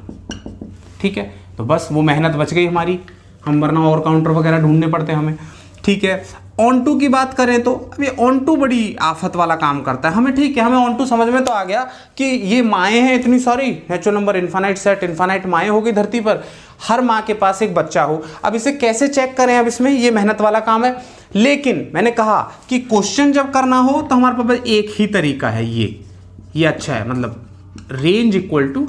ठीक है, तो बस वो मेहनत बच गई हमारी, हम वरना और काउंटर वगैरह ढूंढने पड़ते हैं हमें। ठीक है, ऑन टू की बात करें तो अभी ऑन टू बड़ी आफत वाला काम करता है हमें। ठीक है, हमें ऑन टू समझ में तो आ गया कि ये माएँ हैं इतनी सारी, natural number infinite set, infinite माएँ होगी धरती पर, हर माँ के पास एक बच्चा हो। अब इसे कैसे चेक करें, अब इसमें ये मेहनत वाला काम है। लेकिन मैंने कहा कि क्वेश्चन जब करना हो तो हमारे पास एक ही तरीका है, ये अच्छा है, मतलब range equal to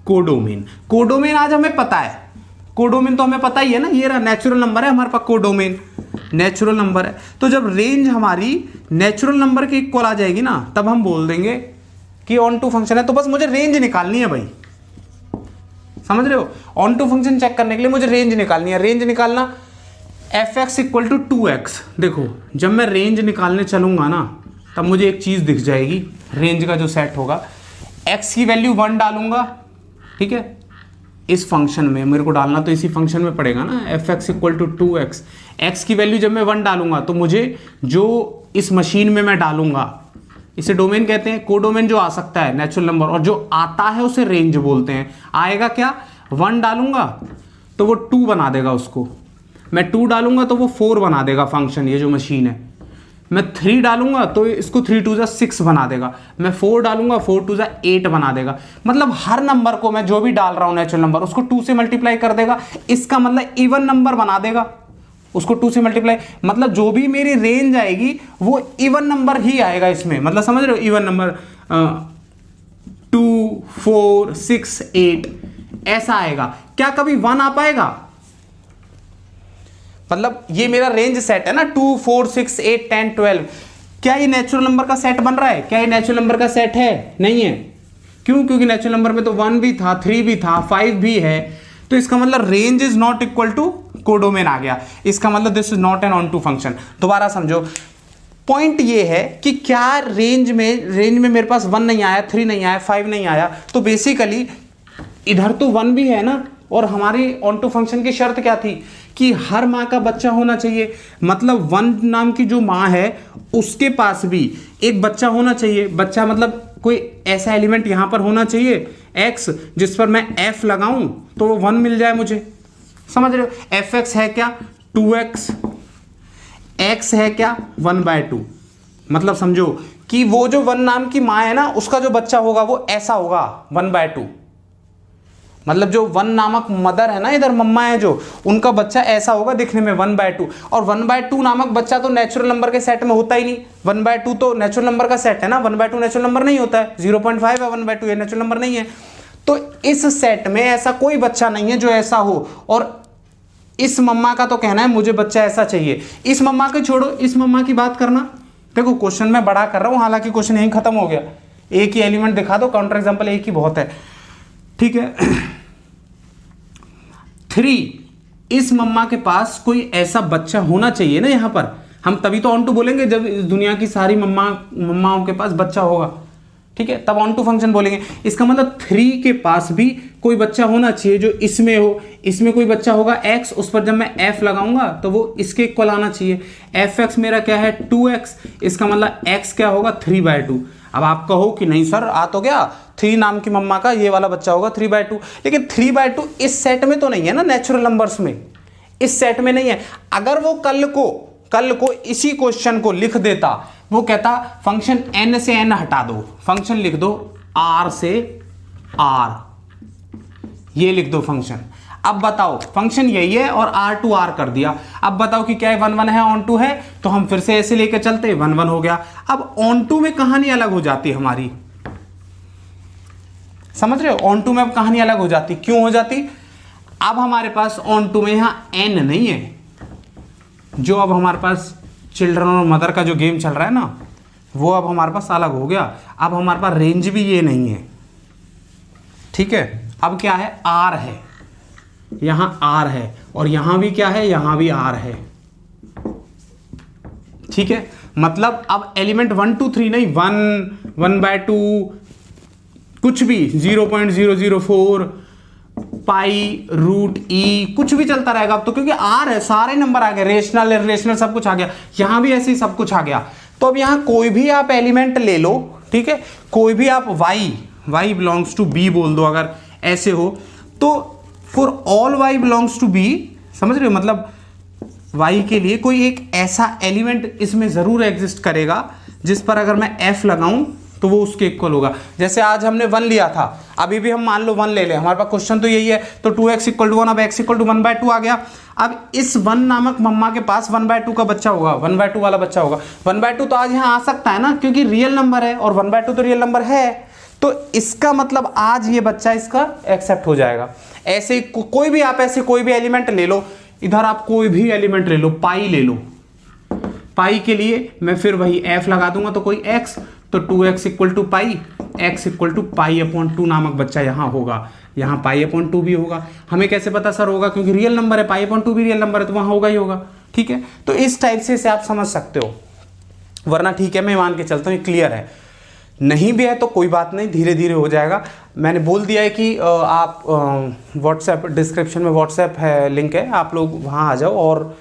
codomain. Codomain आज हमें पता है, कोडोमेन तो हमें पता ही है ना, ये रहा नेचुरल नंबर है हमारे पास, कोडोमेन नेचुरल नंबर है। तो जब रेंज हमारी नेचुरल नंबर के इक्वल आ जाएगी ना, तब हम बोल देंगे कि ऑन टू फंक्शन है। तो बस मुझे रेंज निकालनी है भाई, समझ रहे हो? ऑन टू फंक्शन चेक करने के लिए मुझे रेंज निकालनी है। रेंज निकालना fx इक्वल टू 2x। देखो जब मैं रेंज निकालने चलूंगा ना, तब मुझे एक चीज दिख जाएगी, रेंज का जो सेट होगा, x की वैल्यू 1 डालूंगा। ठीक है, इस फंक्शन में मेरे को डालना तो इसी फंक्शन में पड़ेगा ना, fx equal to 2x। x की वैल्यू जब मैं 1 डालूंगा तो मुझे जो इस मशीन में मैं डालूंगा, इसे डोमेन कहते हैं। कोडोमेन जो आ सकता है नेचुरल नंबर, और जो आता है उसे रेंज बोलते हैं। आएगा क्या, 1 डालूंगा तो वो 2 बना देगा उसको, मैं 2 डालूंगा तो वो 4 बना देगा फंक्शन, ये जो मशीन है। मैं 3 डालूंगा तो इसको 3 2 6 बना देगा, मैं 4 डालूंगा 4 2 8 बना देगा। मतलब हर नंबर को मैं जो भी डाल रहा हूं नेचुरल नंबर, उसको 2 से मल्टीप्लाई कर देगा। इसका मतलब इवन नंबर बना देगा, उसको 2 से मल्टीप्लाई, मतलब जो भी मेरी रेंज आएगी वो इवन नंबर ही आएगा इसमें। मतलब समझ रहे हो, इवन नंबर 2 4 6 8 ऐसा आएगा। क्या कभी 1 आ पाएगा? मतलब ये मेरा रेंज सेट है ना, 2 4 6 8 10 12। क्या ये नेचुरल नंबर का सेट बन रहा है? क्या ये नेचुरल नंबर का सेट है? नहीं है। क्यों? क्योंकि नेचुरल नंबर में तो 1 भी था, 3 भी था, 5 भी है। तो इसका मतलब range is not equal to codomain आ गया। इसका मतलब this is not an onto function. दोबारा समझो, पॉइंट ये है कि क्या रेंज में मेरे पास 1 नहीं आया, 3 नहीं आया, 5 नहीं आया, तो बेसिकली इधर तो 1 भी है ना। और हमारी ऑन टू फंक्शन की शर्त क्या थी कि हर माँ का बच्चा होना चाहिए। मतलब 1 नाम की जो माँ है उसके पास भी एक बच्चा होना चाहिए। बच्चा मतलब कोई ऐसा एलिमेंट यहां पर होना चाहिए x, जिस पर मैं f लगाऊं तो वो 1 मिल जाए मुझे। समझ रहे हो? fx है क्या 2x, x है क्या 1/2। मतलब समझो कि वो जो 1 नाम की माँ है ना, उसका जो बच्चा होगा वो ऐसा होगा 1/2। मतलब जो 1 नामक मदर है ना, इधर मम्मा है जो, उनका बच्चा ऐसा होगा दिखने में 1/2। और 1/2 नामक बच्चा तो नेचुरल नंबर के सेट में होता ही नहीं। 1/2 तो नेचुरल नंबर का सेट है ना, 1/2 नेचुरल नंबर नहीं होता है। 0.5 है 1/2, ये नेचुरल नंबर नहीं है। तो इस सेट में ऐसा कोई बच्चा नहीं है जो ऐसा हो। और इस मम्मा का तो कहना है मुझे बच्चा ऐसा चाहिए। इस मम्मा को छोड़ो, इस मम्मा की बात करना। देखो क्वेश्चन मैं बड़ा कर रहा हूं, हालांकि क्वेश्चन यहीं खत्म हो गया। एक ही एलिमेंट दिखा दो, काउंटर एग्जांपल एक ही बहुत है। ठीक है 3, इस मम्मा के पास कोई ऐसा बच्चा होना चाहिए ना। यहां पर हम तभी तो ऑन टू बोलेंगे जब इस दुनिया की सारी मम्माओं के पास बच्चा होगा। ठीक है, तब ऑन टू फंक्शन बोलेंगे। इसका मतलब 3 के पास भी कोई बच्चा होना चाहिए जो इसमें हो। इसमें कोई बच्चा होगा x, उस पर जब मैं f लगाऊंगा तो वो इसके इक्वल आना चाहिए। fx मेरा क्या है 2x, इसका मतलब x क्या होगा 3/2। अब आप कहो कि नहीं सर आ तो गया, 3 नाम की मम्मा का ये वाला बच्चा होगा 3/2। लेकिन 3/2 इस सेट में तो नहीं है ना, नेचुरल नंबर्स में इस सेट में नहीं है। अगर वो कल को इसी क्वेश्चन को लिख देता, वो कहता फंक्शन n से n हटा दो, फंक्शन लिख दो r से r, ये लिख दो फंक्शन। अब बताओ फंक्शन यही है और r to r कर दिया। अब बताओ कि क्या 1 1 है ऑन टू है, तो हम फिर से ऐसे लेके चलते 1 1 हो गया। अब ऑन टू में कहानी अलग हो जाती हमारी, समझ रहे हो? ऑन टू में अब कहानी अलग हो जाती। क्यों हो जाती? अब हमारे पास ऑन टू में यहां n नहीं है। जो अब हमारे पास चिल्ड्रन और मदर का जो गेम चल रहा है ना, वो अब हमारे पास अलग हो गया। अब हमारे पास रेंज भी ये नहीं है। ठीक है, अब क्या है r है, यहां r है, और यहां भी क्या है, यहां भी r है। ठीक है, मतलब अब एलिमेंट 1 2 3 नहीं, 1 1/2 कुछ भी 0.004 पाई रूट ई कुछ भी चलता रहेगा अब तो, क्योंकि आर है, सारे नंबर आ गए, रेशनल इरेशनल सब कुछ आ गया, यहां भी ऐसे ही सब कुछ आ गया। तो अब यहां कोई भी आप एलिमेंट ले लो, ठीक है, कोई भी आप y बिलोंग्स टू b बोल दो, अगर ऐसे हो तो for all y belongs to b, समझ रहे हो, मतलब y के लिए कोई एक ऐसा एलिमेंट इसमें जरूर एग्जिस्ट करेगा जिस पर अगर मैं f लगाऊं तो वो उसके इक्वल होगा। जैसे आज हमने 1 लिया था, अभी भी हम मान लो 1 ले लें, हमारे पास क्वेश्चन तो यही है, तो 2x = 1, अब x = 1/2 आ गया। अब इस 1 नामक मम्मा के पास 1/2 का बच्चा होगा, 1/2 वाला बच्चा होगा। 1/2 तो आज यहाँ आ सकता है ना, क्योंकि रियल नंबर है और 1/2 तो रियल नंबर है, तो इसका मतलब आज ये बच्चा इसका एक्सेप्ट हो जाएगा। ऐसे कोई भी आप ऐसे कोई भी एलिमेंट ले लो, इधर आप कोई भी एलिमेंट ले लो, पाई ले लो, पाई के लिए मैं फिर वही f लगा दूंगा, तो कोई x, तो 2x = पाई, x = पाई/2 नामक बच्चा यहाँ होगा, यहाँ पाई/2 भी होगा। हमें कैसे पता सर होगा, क्योंकि रियल नंबर है, पाई/2 भी रियल नंबर है, तो वहाँ होगा ही होगा, ठीक है। तो इस टाइप से इसे आप समझ सकते हो, वरना ठीक है मैं मान के चलता हूँ ये क्लियर है, नहीं भी है तो कोई बात नहीं, धीरे धीरे हो जाएगा। मैंने बोल दिया है कि आप व्हाट्सएप डिस्क्रिप्शन में व्हाट्सएप है, लिंक है, आप लोग वहाँ आ जाओ और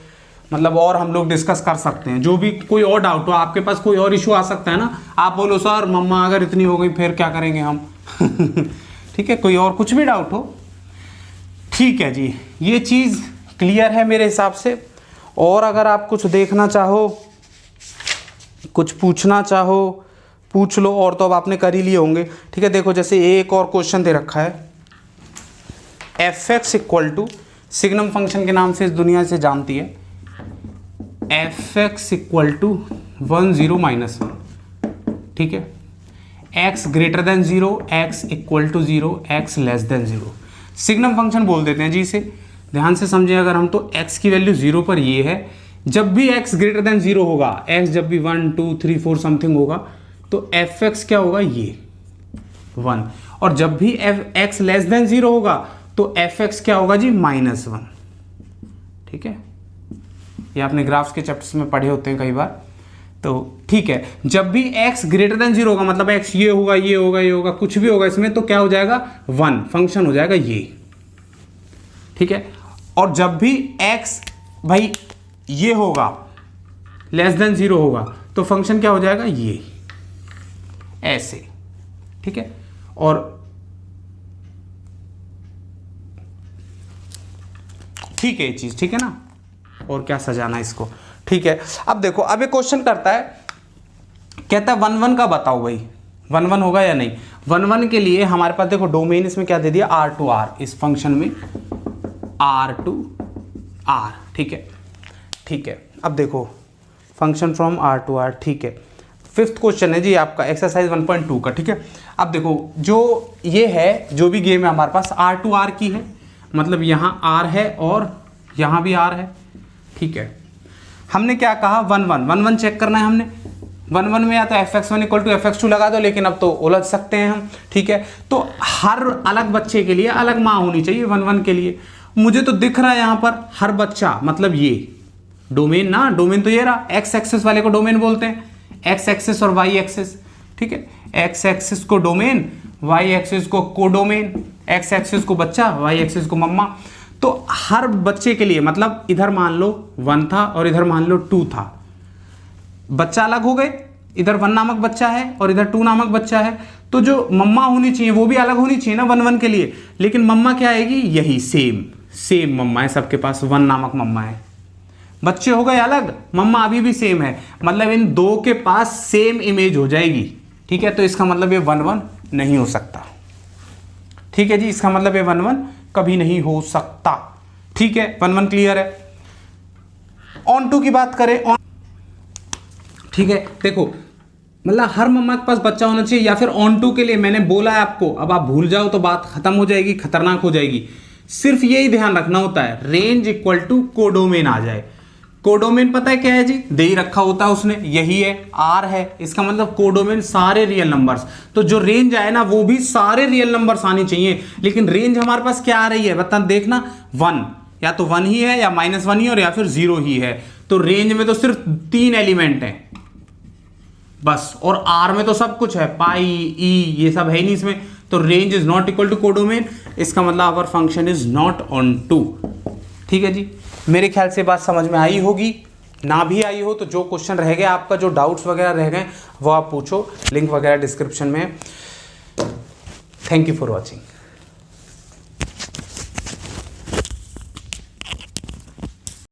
मतलब और हम लोग डिस्कस कर सकते हैं। जो भी कोई और डाउट हो, आपके पास कोई और इशू आ सकता है ना, आप बोलो सर मम्मा अगर इतनी हो गई फिर क्या करेंगे हम ठीक है, कोई और कुछ भी डाउट हो, ठीक है जी, ये चीज़ क्लियर है मेरे हिसाब से। और अगर आप कुछ देखना चाहो, कुछ पूछना चाहो पूछ लो, और तो अब आपने कर ही लिए होंगे, ठीक है। देखो जैसे एक और क्वेश्चन दे रखा है, fx = सिग्नम फंक्शन के नाम से इस दुनिया से जानती है, fx = 1 0 -1, ठीक है, x > 0, x = 0, x <0। Signum function बोल देते हैं जी इसे, ध्यान से समझें। अगर हम तो x की वैल्यू 0 पर ये है, जब भी x > 0 होगा, x जब भी 1 2 3 4 समथिंग होगा, तो fx क्या होगा, ये 1, और जब भी x < 0 होगा तो fx क्या होगा जी, -1, ठीक है। ये आपने ग्राफ्स के चैप्टर्स में पढ़े होते हैं कई बार, तो ठीक है। जब भी x > 0 होगा, मतलब x ये होगा, ये होगा, ये होगा, कुछ भी होगा इसमें, तो क्या हो जाएगा, 1 फंक्शन हो जाएगा ये, ठीक है। और जब भी x भाई ये होगा, <0 होगा, तो फंक्शन क्या हो जाएगा, ये ऐसे, ठीक है। और ठीक है ये चीज, ठीक है ना, और क्या सजाना इसको, ठीक है। अब देखो, अब एक क्वेश्चन करता है, कहता है 1 1 का बताओ भाई, 1 1 होगा या नहीं। 1 1 के लिए हमारे पास देखो डोमेन इसमें क्या दे दिया, R to R, इस फंक्शन में R to R, ठीक है, ठीक है। अब देखो function from R to R, ठीक है। 5th क्वेश्चन है जी आपका एक्सरसाइज 1.2 का, ठीक है। अब देखो जो ये है, जो भी गेम है हमारे पास R to R की है, मतलब यहाँ R है और यहाँ भी R है, ठीक है। हमने क्या कहा, 1 1 चेक करना है हमने। 1 1 में या तो fx1 = fx2 लगा दो, लेकिन अब तो उलझ सकते हैं हम, ठीक है। तो हर अलग बच्चे के लिए अलग माँ होनी चाहिए 1 1 के लिए। मुझे तो दिख रहा है यहाँ पर हर बच्चा, मतलब ये डोमेन ना, डोमेन तो ये रहा, x एक्सिस वाले को डोमेन बोलते हैं, x एक्सिस और y एक्सिस, ठीक है। x एक्सिस को डोमेन, y एक्सिस को कोडोमेन, x एक्सिस को बच्चा, y एक्सिस को मम्मा। तो हर बच्चे के लिए, मतलब इधर मान लो 1 था और इधर मान लो 2 था, बच्चा अलग हो गए, इधर 1 नामक बच्चा है और इधर 2 नामक बच्चा है, तो जो मम्मा होनी चाहिए वो भी अलग होनी चाहिए ना 1 1 के लिए, लेकिन मम्मा क्या आएगी, यही सेम मम्मा है सबके पास, 1 नामक मम्मा है। बच्चे हो गए अलग, मम्मा अभी भी सेम है, मतलब इन दो के पास सेम इमेज हो जाएगी, ठीक है। तो इसका मतलब ये 1 1 नहीं हो सकता, ठीक है जी, इसका मतलब ये 1 1 कभी नहीं हो सकता, ठीक है। 1 1 क्लियर है। ऑन टू की बात करें, ठीक है, देखो मतलब हर मम्मा के पास बच्चा होना चाहिए, या फिर ऑन टू के लिए मैंने बोला है आपको, अब आप भूल जाओ तो बात खत्म हो जाएगी, खतरनाक हो जाएगी। सिर्फ यही ध्यान रखना होता है, रेंज = कोडोमेन आ जाए। कोडोमेन पता है क्या है जी, दे ही रखा होता है उसने, यही है, R है, इसका मतलब कोडोमेन सारे रियल नंबर्स, तो जो रेंज आए ना वो भी सारे रियल नंबर्स आनी चाहिए। लेकिन रेंज हमारे पास क्या आ रही है बता, देखना 1, या तो 1 ही है या -1 ही है और या फिर 0 ही है। तो रेंज में तो सिर्फ 3 एलिमेंट हैं बस, और R में तो सब कुछ है, पाई ई ये सब है नहीं इसमें, तो range is not equal to codomain, इसका मतलब our function is not onto. ठीक है जी, मेरे ख्याल से बात समझ में आई होगी। ना भी आई हो तो जो क्वेश्चन रह गए आपका, जो डाउट्स वगैरह रह गए वो आप पूछो, लिंक वगैरह डिस्क्रिप्शन में। Thank you for watching.